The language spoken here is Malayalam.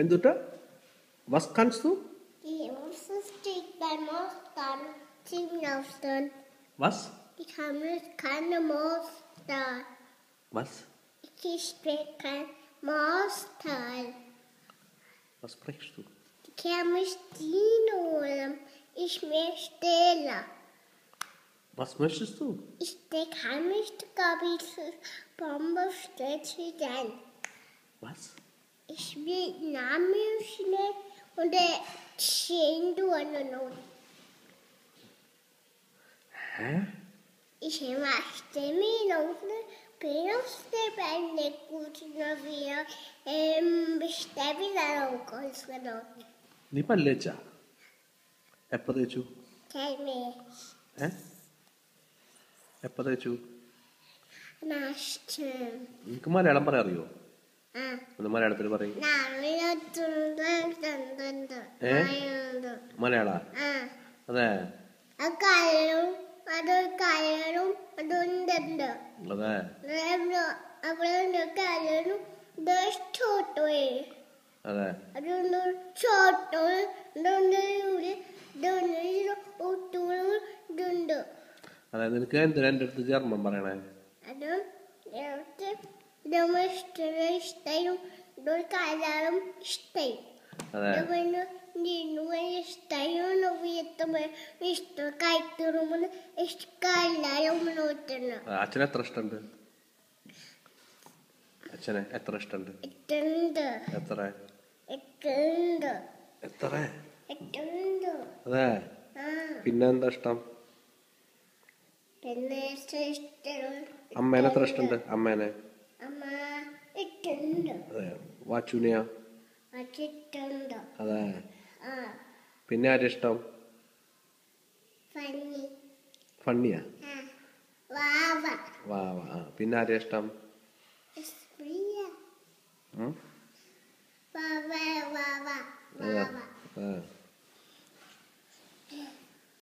എന്തുട്ടാ? Was kannst du? Was? Ich kann keine Monster. Was? Ich spreche kein Monster. Was sprichst du? Ich kann mich holen. Ich möchte stehlen. Was möchtest du? Ich kann mich Bombe stellen. Was? Ich will Namen schnell und der Schäden durch. Hä? Ich möchte mir noch Peloste bei der guten Novia bestätigen können. നീ പല്ലേച്ചാ? എപ്പോ തേച്ചു? എപ്പോ തേച്ചു? നിനക്ക് മലയാളം പറയാൻ അറിയോ? ഒന്ന് മലയാളത്തിൽ പറയും. മലയാള? അതെ. അതെ. അതെ. അതെ. നിനക്ക് എന്തിനാ എൻ്റെ അടുത്ത് ജർമ്മൻ പറയണേ? അച്ഛനെ എത്ര ഇഷ്ടമുണ്ട്? അച്ഛനെ എത്ര ഇഷ്ടമുണ്ട്? എത്ര? എത്ര? അതെ. പിന്നെന്താ ഇഷ്ടം? അമ്മേനെ എത്ര ഇഷ്ടമുണ്ട്? അമ്മേനെ. അതെ. വാച്ചുനെയാ? അതെ. പിന്നെ ആരും ഇഷ്ടം? ഫണ്ണിയാ? വാവ. പിന്നെ ആരെയാ ഇഷ്ടം?